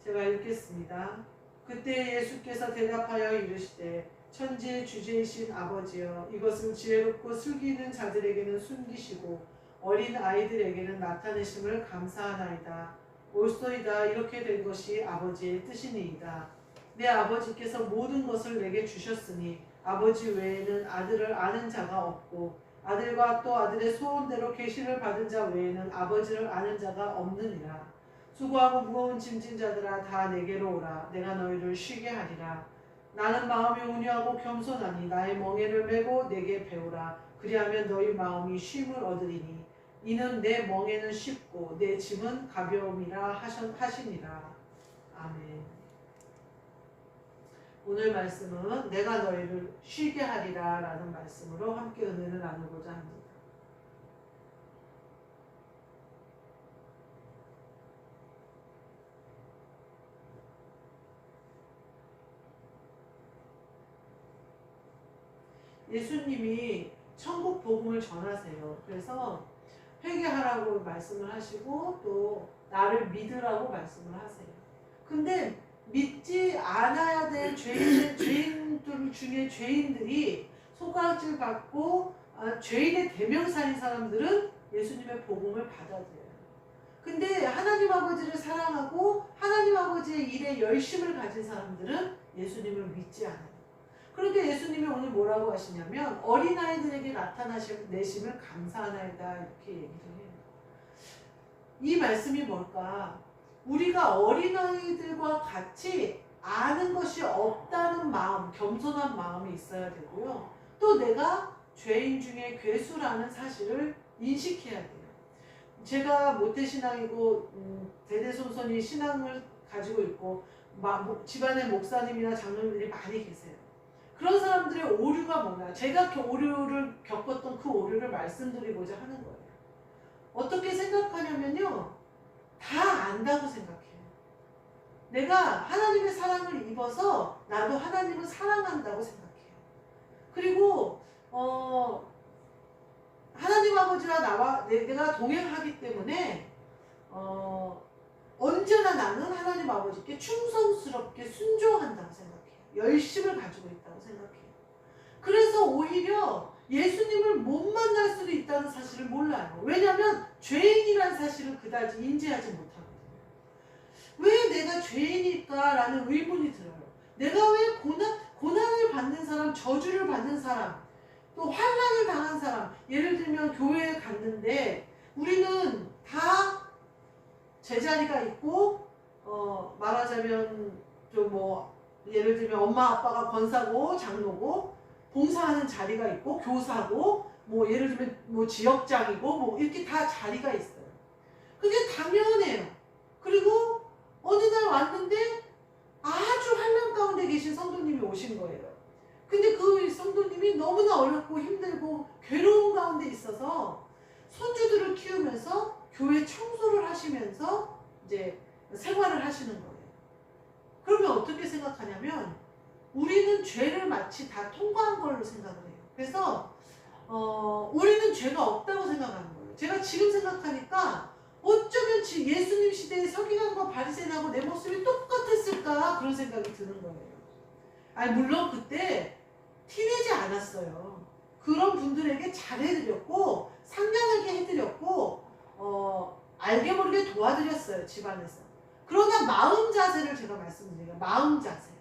제가 읽겠습니다. 그때 예수께서 대답하여 이르시되 천지의 주제이신 아버지여 이것을 지혜롭고 슬기 있는 자들에게는 숨기시고 어린 아이들에게는 나타내심을 감사하나이다. 옳소이다. 이렇게 된 것이 아버지의 뜻이니이다. 내 아버지께서 모든 것을 내게 주셨으니 아버지 외에는 아들을 아는 자가 없고 아들과 또 아들의 소원대로 계시를 받은 자 외에는 아버지를 아는 자가 없느니라. 수고하고 무거운 짐진 자들아 다 내게로 오라. 내가 너희를 쉬게 하리라. 나는 마음이 온유하고 겸손하니 나의 멍에를 메고 내게 배우라. 그리하면 너희 마음이 쉼을 얻으리니 이는 내 멍에는 쉽고 내 짐은 가벼움이라 하시니라. 아멘. 오늘 말씀은 내가 너희를 쉬게 하리라 라는 말씀으로 함께 은혜를 나누고자 합니다. 예수님이 천국 복음을 전하세요. 그래서 회개하라고 말씀을 하시고 또 나를 믿으라고 말씀을 하세요. 근데 믿지 않아야 될 죄인들 중에 죄인들이 손가락질 받고 죄인의 대명사인 사람들은 예수님의 복음을 받아들여요. 근데 하나님 아버지를 사랑하고 하나님 아버지의 일에 열심을 가진 사람들은 예수님을 믿지 않아요. 그런데 예수님이 오늘 뭐라고 하시냐면 어린아이들에게 나타내심을 감사하나이다 이렇게 얘기를 해요. 이 말씀이 뭘까? 우리가 어린아이들과 같이 아는 것이 없다는 마음, 겸손한 마음이 있어야 되고요. 또 내가 죄인 중에 괴수라는 사실을 인식해야 돼요. 제가 모태신앙이고 대대손손이 신앙을 가지고 있고 집안에 목사님이나 장로님들이 많이 계세요. 그런 사람들의 오류가 뭐냐? 제가 오류를 겪었던 그 오류를 말씀드리고자 하는 거예요. 어떻게 생각하냐면요. 다 안다고 생각해요. 내가 하나님의 사랑을 입어서 나도 하나님을 사랑한다고 생각해요. 그리고 하나님 아버지와 내가 동행하기 때문에 언제나 나는 하나님 아버지께 충성스럽게 순종한다고 생각해요. 열심을 가지고 있다고 생각해요. 그래서 오히려 예수님을 못 만날 수도 있다는 사실을 몰라요. 왜냐하면 죄인이라는 사실을 그다지 인지하지 못하거든요. 왜 내가 죄인일까라는 의문이 들어요. 내가 왜 고난을 받는 사람, 저주를 받는 사람, 또 환난을 당한 사람, 예를 들면 교회에 갔는데 우리는 다 제자리가 있고 말하자면 좀 예를 들면 엄마 아빠가 권사고 장로고 봉사하는 자리가 있고 교사고 예를 들면 지역장이고 이렇게 다 자리가 있어요. 그게 당연해요. 그리고 어느 날 왔는데 아주 환난 가운데 계신 성도님이 오신 거예요. 근데 그 성도님이 너무나 어렵고 힘들고 괴로운 가운데 있어서 손주들을 키우면서 교회 청소를 하시면서 이제 생활을 하시는 거예요. 그러면 어떻게 생각하냐면 우리는 죄를 마치 다 통과한 걸로 생각을 해요. 그래서 우리는 죄가 없다고 생각하는 거예요. 제가 지금 생각하니까 어쩌면 예수님 시대의 서기관과 바리새인하고 내 모습이 똑같았을까 그런 생각이 드는 거예요. 물론 그때 티내지 않았어요. 그런 분들에게 잘해드렸고 상냥하게 해드렸고 알게 모르게 도와드렸어요. 집안에서. 그러나 마음 자세를 제가 말씀드려요. 마음 자세.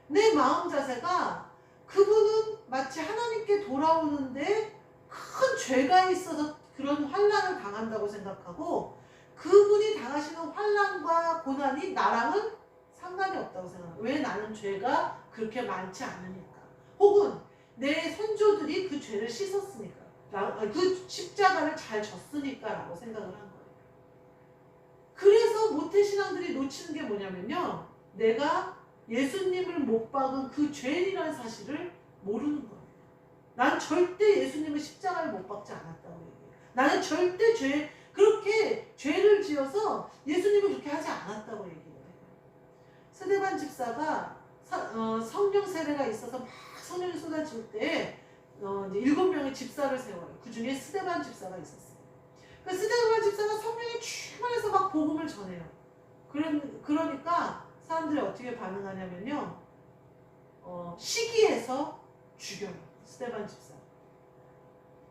내 마음 자세가 그분은 마치 하나님께 돌아오는데 큰 죄가 있어서 그런 환난을 당한다고 생각하고 그분이 당하시는 환난과 고난이 나랑은 상관이 없다고 생각해요. 왜? 나는 죄가 그렇게 많지 않으니까. 혹은 내 선조들이 그 죄를 씻었으니까. 그 십자가를 잘 졌으니까 라고 생각을 한 거예요. 그래서 모태신앙들이 놓치는 게 뭐냐면요. 내가 예수님을 못 박은 그 죄인이라는 사실을 모르는 거예요. 난 절대 예수님을 십자가를 못 박지 않았다고 얘기해요. 나는 절대 그렇게 죄를 지어서 예수님을 그렇게 하지 않았다고 얘기해요. 스데반 집사가 성령 세례가 있어서 막 성령이 쏟아질 때 이제 7명의 집사를 세워요. 그 중에 스데반 집사가 있었어요. 그 스데반 집사가 성령이 충만해서 막 복음을 전해요. 그러니까 사람들이 어떻게 반응하냐면요. 시기해서 죽여요. 스데반 집사.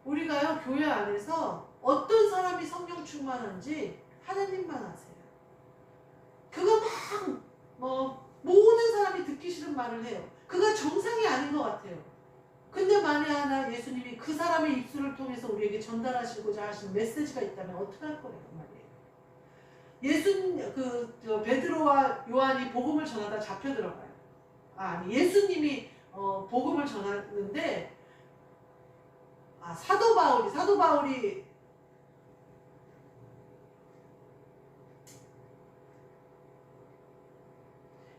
우리가요, 교회 안에서 어떤 사람이 성령 충만한지 하나님만 아세요. 그거 모든 사람이 듣기 싫은 말을 해요. 그가 정상이 아닌 것 같아요. 근데 만에 하나 예수님이 그 사람의 입술을 통해서 우리에게 전달하시고자 하신 메시지가 있다면 어떻게 할 거예요, 말이에요. 베드로와 요한이 복음을 전하다 잡혀 들어가요. 아니, 예수님이 복음을 전하는데 사도 바울이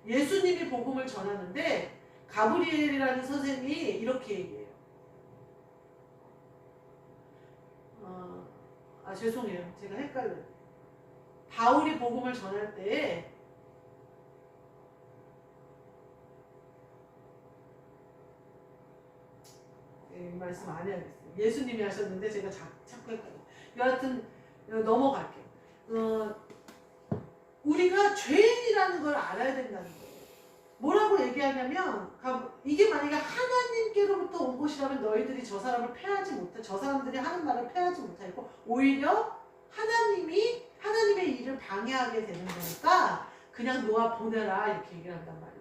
예수님이 복음을 전하는데 가브리엘이라는 선생님이 이렇게 얘기해요. 죄송해요. 제가 헷갈려요. 바울이 복음을 전할 때에 말씀 안 해야겠어요. 예수님이 하셨는데 제가 자꾸 헷갈려요. 여하튼 넘어갈게요. 우리가 죄인이라는 걸 알아야 된다는 거예요. 뭐라고 얘기하냐면 이게 만약에 하나님께로부터 온 것이라면 너희들이 저 사람들이 하는 말을 패하지 못하고 오히려 하나님의 일을 방해하게 되는 거니까 그냥 놓아 보내라 이렇게 얘기를 한단 말이에요.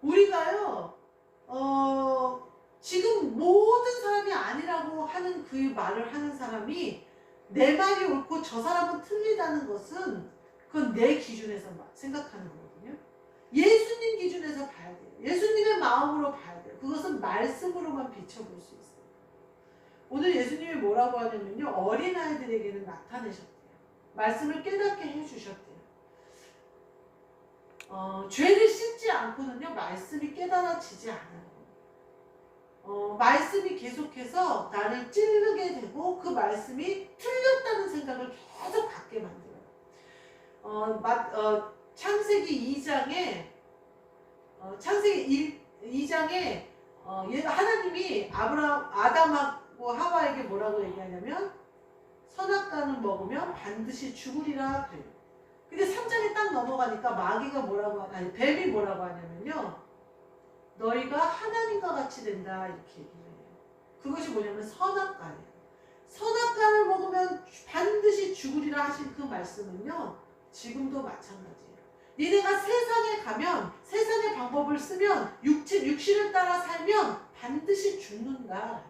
우리가요 지금 모든 사람이 아니라고 하는 그 말을 하는 사람이 내 말이 옳고 저 사람은 틀리다는 것은 그건 내 기준에서 생각하는 거거든요. 예수님 기준에서 봐야 돼요. 예수님의 마음으로 봐야 돼요. 그것은 말씀으로만 비춰볼 수 있어요. 오늘 예수님이 뭐라고 하냐면요. 어린아이들에게는 나타내셨대요. 말씀을 깨닫게 해주셨대요. 죄를 씻지 않고는요. 말씀이 깨달아지지 않아요. 말씀이 계속해서 나를 찌르게 되고 그 말씀이 틀렸다는 생각을 계속 갖게 만들어요. 창세기 2장에 하나님이 아담하고 하와에게 뭐라고 얘기하냐면 선악과는 먹으면 반드시 죽으리라 그래요. 근데 3장에 딱 넘어가니까 뱀이 뭐라고 하냐면요. 너희가 하나님과 같이 된다 이렇게 얘기를 해요. 그것이 뭐냐면 선악과예요. 선악과를 먹으면 반드시 죽으리라 하신 그 말씀은요. 지금도 마찬가지예요. 니네가 세상에 가면 세상의 방법을 쓰면 육신을 따라 살면 반드시 죽는다라는 거예요.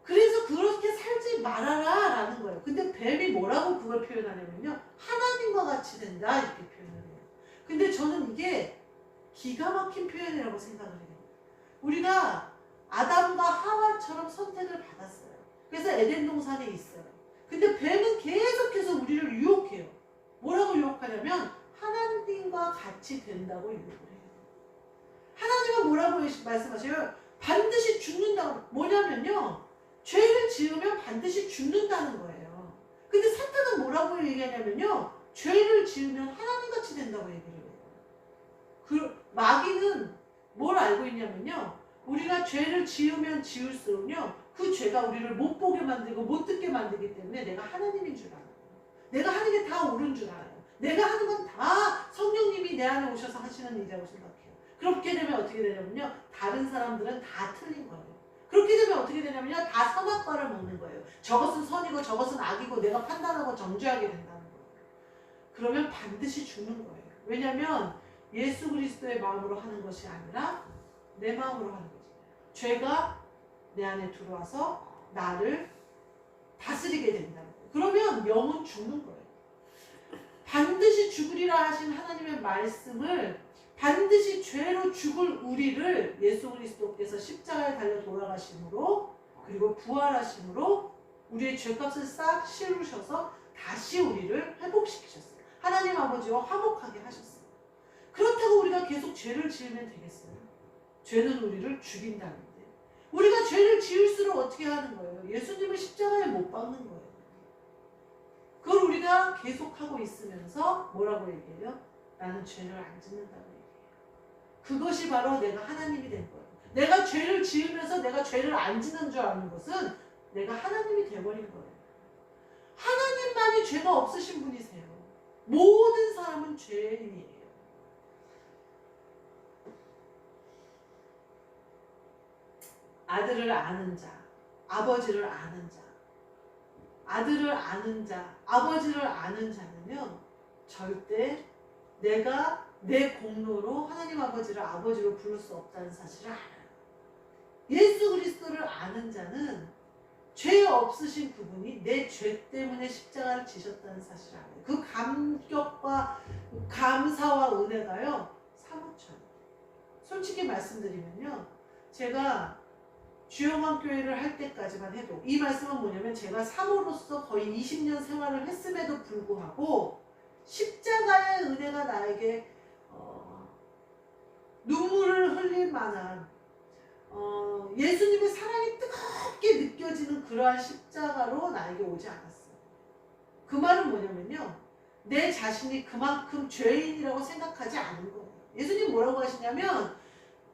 그래서 그렇게 살지 말아라 라는 거예요. 근데 뱀이 뭐라고 그걸 표현하냐면요. 하나님과 같이 된다 이렇게 표현을 해요. 근데 저는 이게 기가 막힌 표현이라고 생각을 해요. 우리가 아담과 하와처럼 선택을 받았어요. 그래서 에덴 동산에 있어요. 근데 뱀은 계속해서 우리를 유혹해요. 뭐라고 유혹하냐면 하나님과 같이 된다고 유혹을 해요. 하나님은 뭐라고 말씀하셔요? 반드시 죽는다고. 뭐냐면요. 죄를 지으면 반드시 죽는다는 거예요. 근데 사탄은 뭐라고 얘기하냐면요. 죄를 지으면 하나님같이 된다고 얘기를 해요. 마귀는 뭘 알고 있냐면요. 우리가 죄를 지으면 지을수록요. 그 죄가 우리를 못 보게 만들고 못 듣게 만들기 때문에 내가 하나님인 줄 알아요. 내가 하는 게 다 옳은 줄 알아요. 내가 하는 건 다 성령님이 내 안에 오셔서 하시는 일이라고 생각해요. 그렇게 되면 어떻게 되냐면요. 다른 사람들은 다 틀린 거예요. 그렇게 되면 어떻게 되냐면요. 다 선악과를 먹는 거예요. 저것은 선이고 저것은 악이고 내가 판단하고 정죄하게 된다는 거예요. 그러면 반드시 죽는 거예요. 왜냐하면 예수 그리스도의 마음으로 하는 것이 아니라 내 마음으로 하는 거죠. 죄가 내 안에 들어와서 나를 다스리게 된다는 거예요. 그러면 영은 죽는 거예요. 반드시 죽으리라 하신 하나님의 말씀을 반드시 죄로 죽을 우리를 예수 그리스도께서 십자가에 달려 돌아가심으로 그리고 부활하심으로 우리의 죄값을 싹 씌우셔서 다시 우리를 회복시키셨어요. 하나님 아버지와 화목하게 하셨어요. 그렇다고 우리가 계속 죄를 지으면 되겠어요? 죄는 우리를 죽인다는데. 우리가 죄를 지을수록 어떻게 하는 거예요? 예수님을 십자가에 못 박는 거예요. 그걸 우리가 계속하고 있으면서 뭐라고 얘기해요? 나는 죄를 안 짓는다고 얘기해요. 그것이 바로 내가 하나님이 된 거예요. 내가 죄를 지으면서 내가 죄를 안 짓는 줄 아는 것은 내가 하나님이 돼버린 거예요. 하나님만이 죄가 없으신 분이세요. 모든 사람은 죄인이에요. 아들을 아는 자, 아버지를 아는 자, 아들을 아는 자, 아버지를 아는 자는요, 절대 내가 내 공로로 하나님 아버지를 아버지로 부를 수 없다는 사실을 알아요. 예수 그리스도를 아는 자는 죄 없으신 그분이 내 죄 때문에 십자가를 지셨다는 사실을 알아요. 그 감격과 감사와 은혜가요, 사무쳐요. 솔직히 말씀드리면요, 제가 주영왕 교회를 할 때까지만 해도, 이 말씀은 뭐냐면 제가 사모로서 거의 20년 생활을 했음에도 불구하고 십자가의 은혜가 나에게 눈물을 흘릴 만한 예수님의 사랑이 뜨겁게 느껴지는 그러한 십자가로 나에게 오지 않았어요. 그 말은 뭐냐면요, 내 자신이 그만큼 죄인이라고 생각하지 않은 거예요. 예수님 뭐라고 하시냐면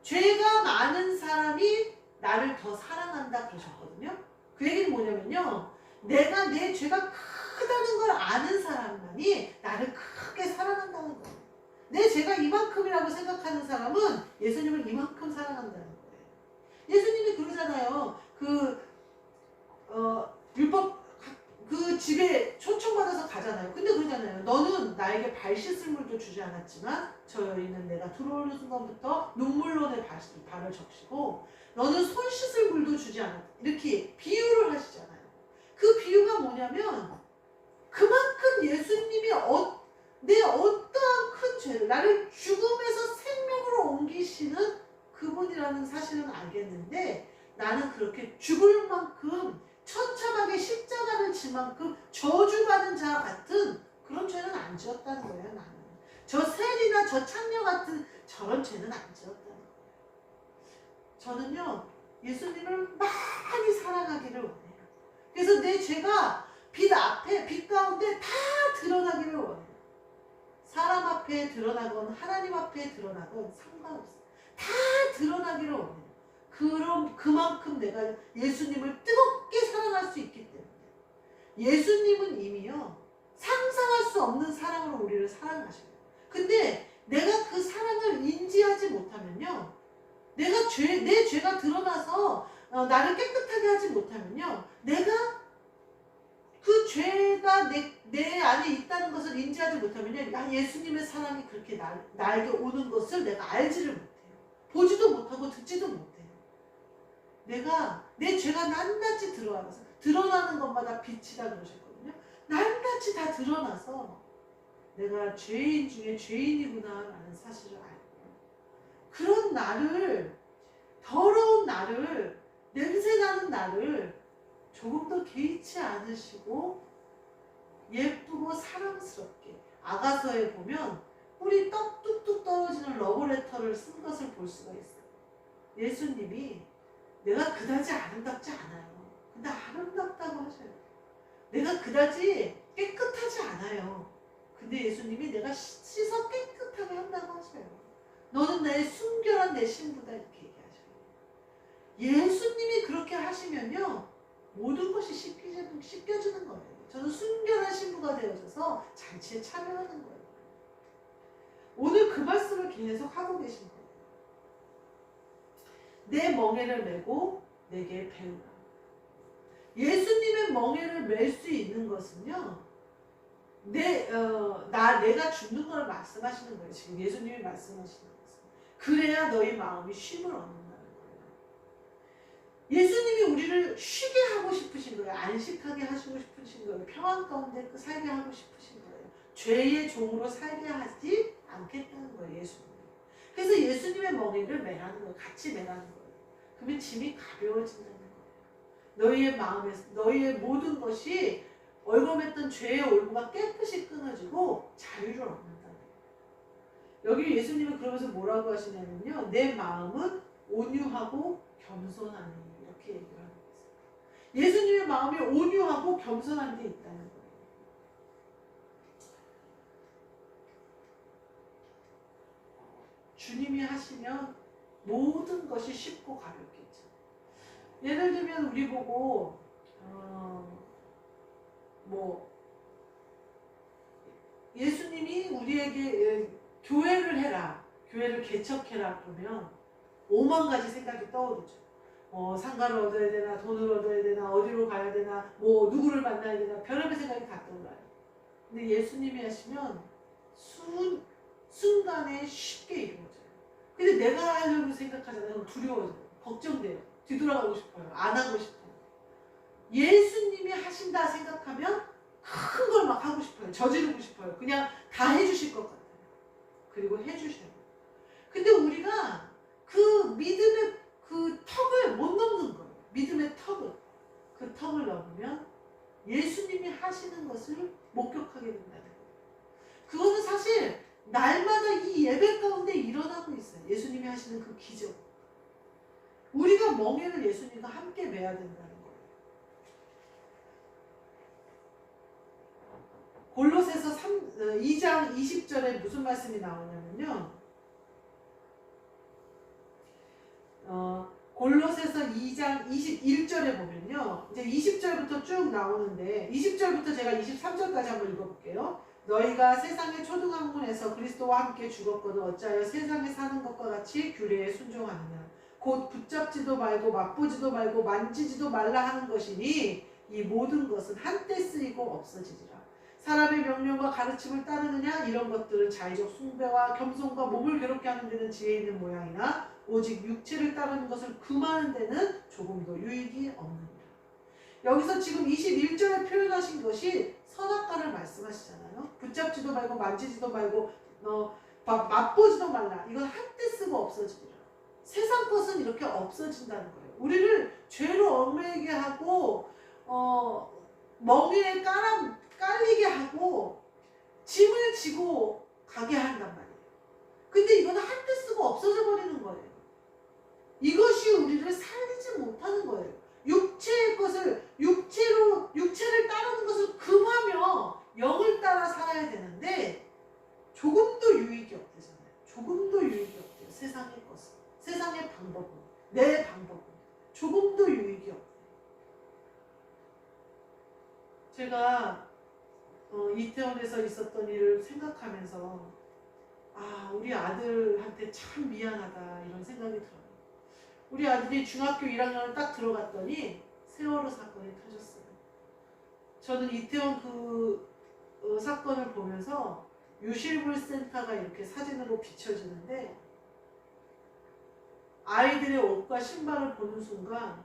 죄가 많은 사람이 나를 더 사랑한다 그러셨거든요. 그 얘기는 뭐냐면요, 내가 내 죄가 크다는 걸 아는 사람만이 나를 크게 사랑한다는 거예요. 내 죄가 이만큼이라고 생각하는 사람은 예수님을 이만큼 사랑한다는 거예요. 예수님이 그러잖아요. 율법 그 집에 초청받아서 가잖아요. 근데 그러잖아요. 너는 나에게 발 씻을 물도 주지 않았지만 저희는 내가 들어오는 순간부터 눈물로 내 발을 적시고 너는 손 씻을 물도 주지 않았다. 이렇게 비유를 하시잖아요. 그 비유가 뭐냐면 그만큼 예수님이 내 어떠한 큰 죄를 나를 죽음에서 생명으로 옮기시는 그분이라는 사실은 알겠는데 나는 그렇게 죽을 만큼 처참하게 십자가를 질 만큼 저주받은 자 같은 그런 죄는 안 지었다는 거예요. 나는 저 셀이나 저 창녀 같은 저런 죄는 안 지었다는 거예요. 저는요, 예수님을 많이 사랑하기를 원해요. 그래서 내 죄가 빛 가운데 다 드러나기를 원해요. 사람 앞에 드러나건 하나님 앞에 드러나건 상관없어요. 다 드러나기를 원해요. 그럼 그만큼 내가 예수님을 뜨겁게 사랑할 수 있기 때문에. 예수님은 이미요, 상상할 수 없는 사랑으로 우리를 사랑하셔요. 근데 내가 그 사랑을 인지하지 못하면요, 내 죄가 드러나서 나를 깨끗하게 하지 못하면요, 내가 그 죄가 내 안에 있다는 것을 인지하지 못하면요, 예수님의 사랑이 그렇게 나에게 오는 것을 내가 알지를 못해요. 보지도 못하고 듣지도 못해요. 내 죄가 낱낱이 드러나는 것마다 빛이다 그러셨거든요. 낱낱이 다 드러나서 내가 죄인 중에 죄인이구나라는 사실을 알고, 그런 나를, 더러운 나를, 냄새나는 나를 조금 더 개의치 않으시고 예쁘고 사랑스럽게, 아가서에 보면 꿀이 뚝뚝 떨어지는 러브레터를 쓴 것을 볼 수가 있어요. 예수님이 내가 그다지 아름답지 않아요. 근데 아름답다고 하셔요. 내가 그다지 깨끗하지 않아요. 근데 예수님이 내가 씻어 깨끗하게 한다고 하셔요. 너는 나의 순결한 내 신부다 이렇게 얘기하셔요. 예수님이 그렇게 하시면요, 모든 것이 씻겨지는 거예요. 저는 순결한 신부가 되어져서 잔치에 참여하는 거예요. 오늘 그 말씀을 계속 하고 계신 거예요. 내 멍에를 메고 내게 배우라. 예수님의 멍에를 맬 수 있는 것은요, 내가 죽는 걸 말씀하시는 거예요. 지금 예수님이 말씀하시는 것은. 그래야 너희 마음이 쉼을 얻는다는 거예요. 예수님이 우리를 쉬게 하고 싶으신 거예요. 안식하게 하시고 싶으신 거예요. 평안 가운데 살게 하고 싶으신 거예요. 죄의 종으로 살게 하지 않겠다는 거예요. 예수님. 그래서 예수님의 멍에를 매라는 거예요. 같이 매라는 거예요. 그러면 짐이 가벼워진다는 거예요. 너희의 마음에서 너희의 모든 것이 얼검했던 죄의 올무가 깨끗이 끊어지고 자유를 얻는다는 거예요. 여기 예수님은 그러면서 뭐라고 하시냐면요, 내 마음은 온유하고 겸손하니, 이렇게 얘기를 하고 있어요. 예수님의 마음이 온유하고 겸손한 데 있다는 거예요. 주님이 하시면 모든 것이 쉽고 가볍겠죠. 예를 들면 우리 보고 뭐 예수님이 우리에게 교회를 해라, 교회를 개척해라 그러면 5만 가지 생각이 떠오르죠. 상가를 얻어야 되나, 돈을 얻어야 되나, 어디로 가야 되나, 뭐 누구를 만나야 되나, 별의별 생각이 다 떠올라요. 근데 예수님이 하시면 순간에 쉽게 이루어져요. 근데 내가 하려고 생각하잖아요. 그럼 두려워져요. 걱정돼요. 뒤돌아가고 싶어요. 안 하고 싶어요. 예수님이 하신다 생각하면 큰 걸 막 하고 싶어요. 저지르고 싶어요. 그냥 다 해주실 것 같아요. 그리고 해주셔요. 근데 우리가 그 믿음의 그 턱을 못 넘는 거예요. 믿음의 턱을. 그 턱을 넘으면 예수님이 하시는 것을 목격하게 된다는 거예요. 그거는 사실 날마다 이 예배 가운데 일어나고 있어요. 예수님이 하시는 그 기적. 우리가 멍에를 예수님과 함께 매야 된다는 거예요. 골로새서 2장 20절에 무슨 말씀이 나오냐면요. 골로새서 2장 21절에 보면요. 이제 20절부터 쭉 나오는데 20절부터 제가 23절까지 한번 읽어볼게요. 너희가 세상의 초등학문에서 그리스도와 함께 죽었거든 어찌하여 세상에 사는 것과 같이 규례에 순종하느냐. 곧 붙잡지도 말고 맛보지도 말고 만지지도 말라 하는 것이니 이 모든 것은 한때 쓰이고 없어지리라. 사람의 명령과 가르침을 따르느냐. 이런 것들은 자의적 숭배와 겸손과 몸을 괴롭게 하는 데는 지혜 있는 모양이나 오직 육체를 따르는 것을 금하는 데는 조금도 유익이 없느니라. 여기서 지금 21절에 표현하신 것이 선악과를 말씀하시잖아요. 붙잡지도 말고 만지지도 말고 맛보지도 말라. 이건 한때 쓰고 없어지리라. 세상 것은 이렇게 없어진다는 거예요. 우리를 죄로 얽매이게 하고 멍에에 깔리게 하고 짐을 지고 가게 한단 말이에요. 근데 이거는 한때 쓰고 없어져 버리는 거예요. 이것이 우리를 살리지 못하는 거예요. 육체를 따르는 것을 금하며 영을 따라 살아야 되는데 조금도 유익이 없대잖아요. 조금도 유익이 없대요. 세상의 것은. 세상의 방법은. 내 방법은. 조금도 유익이 없대요. 제가 이태원에서 있었던 일을 생각하면서 우리 아들한테 참 미안하다 이런 생각이 들어요. 우리 아들이 중학교 1학년을 딱 들어갔더니 세월호 사건이 터졌어요. 저는 이태원 그 사건을 보면서 유실물센터가 이렇게 사진으로 비춰지는데 아이들의 옷과 신발을 보는 순간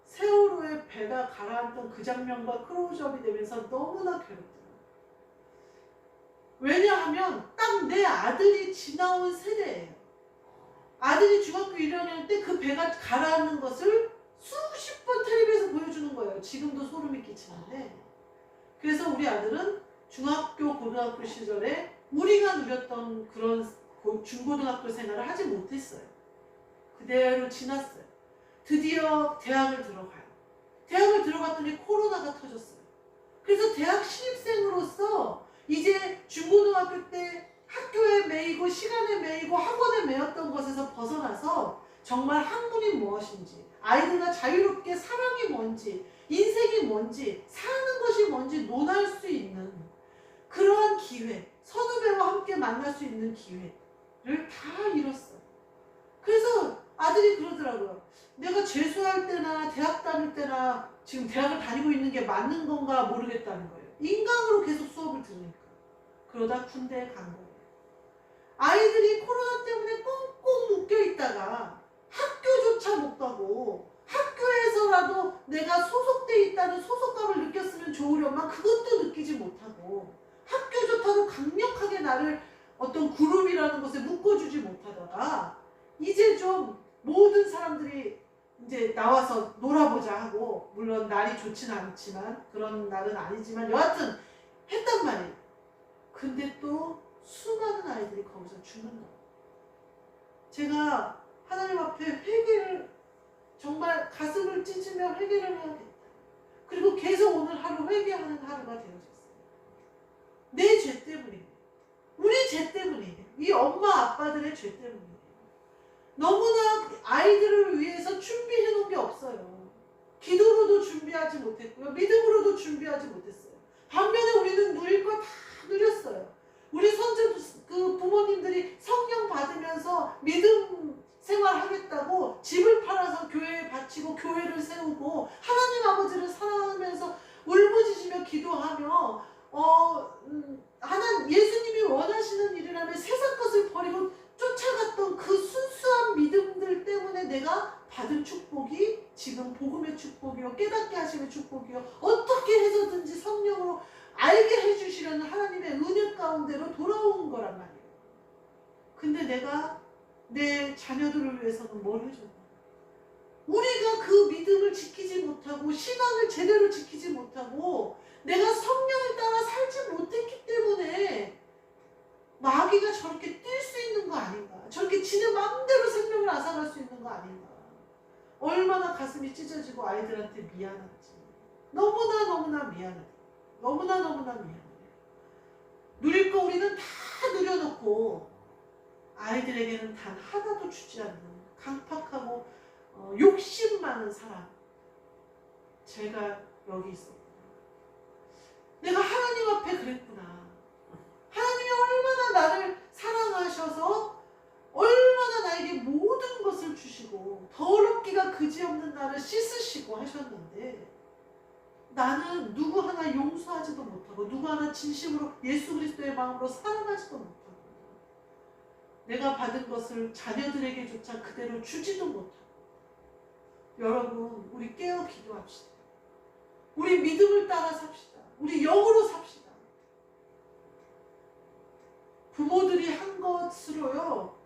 세월호에 배가 가라앉던 그 장면과 클로즈업이 되면서 너무나 괴롭더라고요. 왜냐하면 딱 내 아들이 지나온 세대예요. 아들이 중학교 1학년 때 그 배가 가라앉는 것을 수십 번 텔레비에서 보여주는 거예요. 지금도 소름이 끼치는데. 그래서 우리 아들은 중학교, 고등학교 시절에 우리가 누렸던 그런 중고등학교 생활을 하지 못했어요. 그대로 지났어요. 드디어 대학을 들어가요. 대학을 들어갔더니 코로나가 터졌어요. 그래서 대학 신입생으로서 이제 중고등학교 때 학교에 매이고 시간에 매이고 학원에 매였던 것에서 벗어나서 정말 학문이 무엇인지, 아이들과 자유롭게 사랑이 뭔지, 인생이 뭔지, 사는 것이 뭔지 논할 수 있는 그러한 기회, 선후배와 함께 만날 수 있는 기회를 다 잃었어요. 그래서 아들이 그러더라고요. 내가 재수할 때나 대학 다닐 때나 지금 대학을 다니고 있는 게 맞는 건가 모르겠다는 거예요. 인강으로 계속 수업을 들으니까. 그러다 군대에 간 거예요. 아이들이 코로나 때문에 꽁꽁 묶여있다가 학교조차 못 가고 학교에서라도 내가 소속돼 있다는 소속감을 느꼈으면 좋으려만 그것도 느끼지 못하고 학교조차도 강력하게 나를 어떤 그룹이라는 것에 묶어주지 못하다가 이제 좀 모든 사람들이 이제 나와서 놀아보자 하고, 물론 날이 좋지는 않지만 그런 날은 아니지만 여하튼 했단 말이에요. 근데 또 수많은 아이들이 거기서 죽는 거예요. 제가 하나님 앞에 회개를, 정말 가슴을 찢으며 회개를 해야겠다. 그리고 계속 오늘 하루 회개하는 하루가 되어졌어요. 내 죄 때문이에요. 우리 죄 믿음이에요. 이 엄마 아빠들의 죄 때문이에요. 너무나 아이들을 위해서 준비해 놓은 게 없어요. 기도로도 준비하지 못했고요. 믿음으로도 준비하지 못했어요. 반면에 우리는 누릴 걸 다 누렸어요. 우리 선조 그 부모님들이 성령 받으면서 믿음 생활하겠다고 집을 팔아서 교회에 바치고 교회를 세우고 하나님 아버지를 사랑하면서 울부짖으며 기도하며 하나님 예수님이 원하시는 일이라면 세상 것을 버리고 쫓아갔던 그 순수한 믿음들 때문에 내가 받은 축복이 지금 복음의 축복이요 깨닫게 하시는 축복이요 어떻게 해서든지 성령으로 알게 해주시려는 하나님의 은혜 가운데로 돌아온 거란 말이에요. 근데 내가 내 자녀들을 위해서는 뭘 해줬나? 우리가 그 믿음을 지키지 못하고 신앙을 제대로 지키지 못하고 내가 성령을 따라 살지 못했기 때문에 마귀가 저렇게 뛸 수 있는 거 아닌가? 저렇게 지는 마음대로 생명을 앗아갈 수 있는 거 아닌가? 얼마나 가슴이 찢어지고 아이들한테 미안한지. 너무나 미안해. 너무나 미안해. 누릴 거 우리는 다 누려놓고 아이들에게는 단 하나도 주지 않는 강팍하고 욕심 많은 사람. 제가 여기 있었구나. 내가 하나님 앞에 그랬구나. 하나님이 얼마나 나를 사랑하셔서 얼마나 나에게 모든 것을 주시고 더럽기가 그지없는 나를 씻으시고 하셨는데 나는 누구 하나 용서하지도 못하고 누구 하나 진심으로 예수 그리스도의 마음으로 사랑하지도 못하고 내가 받은 것을 자녀들에게조차 그대로 주지도 못하고 여러분 우리 깨어 기도합시다. 우리 믿음을 따라 삽시다. 우리 영으로 삽시다. 부모들이 한 것으로요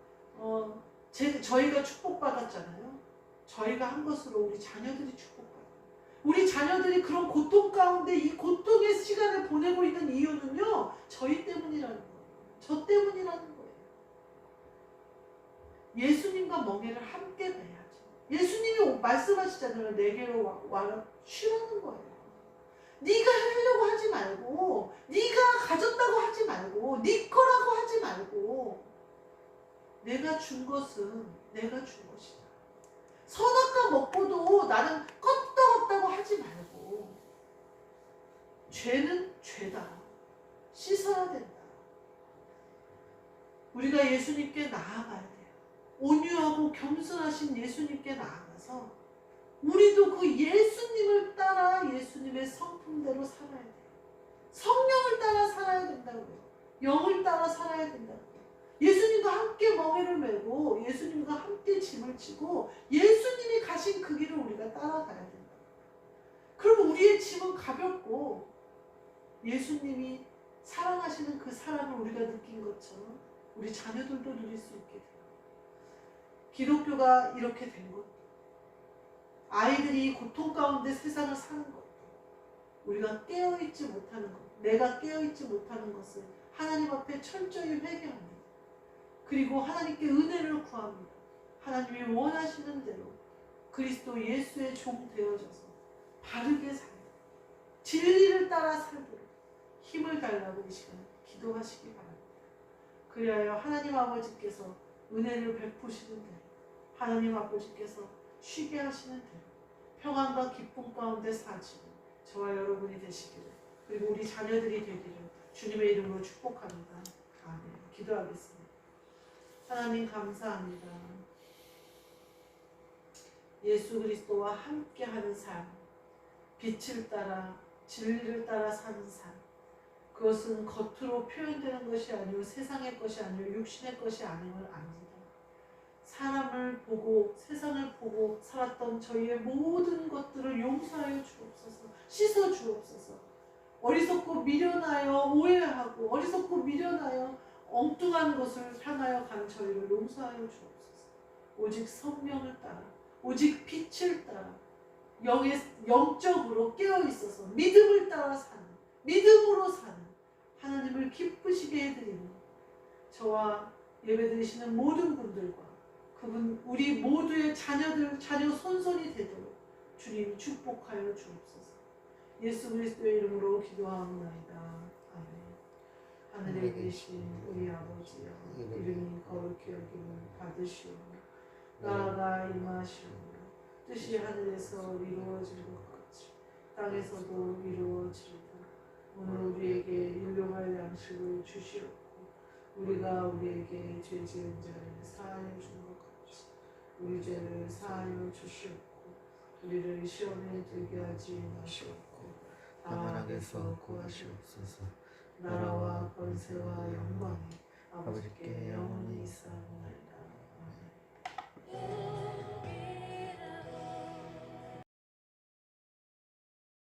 저희가 축복받았잖아요. 저희가 한 것으로 우리 자녀들이 축복받아요. 우리 자녀들이 그런 고통 가운데 이 고통의 시간을 보내고 있는 이유는요 저희 때문이라는 거예요. 저 때문이라는 거예요. 예수님과 멍에를 함께 매야죠. 예수님이 말씀하시잖아요. 내게로 와라 쉬라는 거예요. 네가 하려고 하지 말고 네가 가졌다고 하지 말고 네 거라고 하지 말고 내가 준 것은 내가 준 것이다. 선악과 먹고도 나는 껐다고 하지 말고 죄는 죄다. 씻어야 된다. 우리가 예수님께 나아가야 돼요. 온유하고 겸손하신 예수님께 나아가서 우리도 그 예수님을 따라 예수님의 성품대로 살아야 돼요. 성령을 따라 살아야 된다고요. 영을 따라 살아야 된다고요. 예수님과 함께 멍에를 메고 예수님과 함께 짐을 지고 예수님이 가신 그 길을 우리가 따라가야 된다. 그럼 우리의 짐은 가볍고 예수님이 사랑하시는 그 사랑을 우리가 느낀 것처럼 우리 자녀들도 누릴 수 있게 돼요. 기독교가 이렇게 된 것도 아이들이 고통 가운데 세상을 사는 것도 우리가 깨어있지 못하는 것, 내가 깨어있지 못하는 것을 하나님 앞에 철저히 회개합니다. 그리고 하나님께 은혜를 구합니다. 하나님이 원하시는 대로 그리스도 예수의 종 되어져서 바르게 살고 진리를 따라 살도록 힘을 달라고 이 시간에 기도하시기 바랍니다. 그리하여 하나님 아버지께서 은혜를 베푸시는 대로 하나님 아버지께서 쉬게 하시는 대로 평안과 기쁨 가운데 사시는 저와 여러분이 되시기를 그리고 우리 자녀들이 되기를 주님의 이름으로 축복합니다. 아멘. 기도하겠습니다. 하나님 감사합니다. 예수 그리스도와 함께하는 삶, 빛을 따라 진리를 따라 사는 삶, 그것은 겉으로 표현되는 것이 아니고 세상의 것이 아니고 육신의 것이 아님을 압니다. 사람을 보고 세상을 보고 살았던 저희의 모든 것들을 용서하여 주옵소서. 씻어 주옵소서. 어리석고 미련하여 오해하고 어리석고 미련하여 엉뚱한 것을 향하여 간 저희를 용서하여 주옵소서. 오직 성령을 따라 오직 빛을 따라 영적으로 깨어있어서 믿음을 따라 사는 믿음으로 사는 하나님을 기쁘시게 해드리는 저와 예배드리시는 모든 분들과 그분 우리 모두의 자녀 손손이 되도록 주님 축복하여 주옵소서. 예수 그리스도의 이름으로 기도하옵나이다. 아멘. 하늘에 계신 우리 아버지여 이름이 거룩히 여김을 받으시오며 나라가 임하시오며 뜻이 하늘에서 이루어진 것 같이 땅에서도 이루어지리다. 오늘 우리에게 일용할 양식을 주시옵고 우리가 우리에게 죄 지은 자를 사하여 준 것 같이 우리 죄를 사하여 주시옵고 우리를 시험에 들게 하지 마시옵고 다만 악에서 구하시옵소서. 나라와 권세와 영광이 아버지께 영원히 있사옵나이다.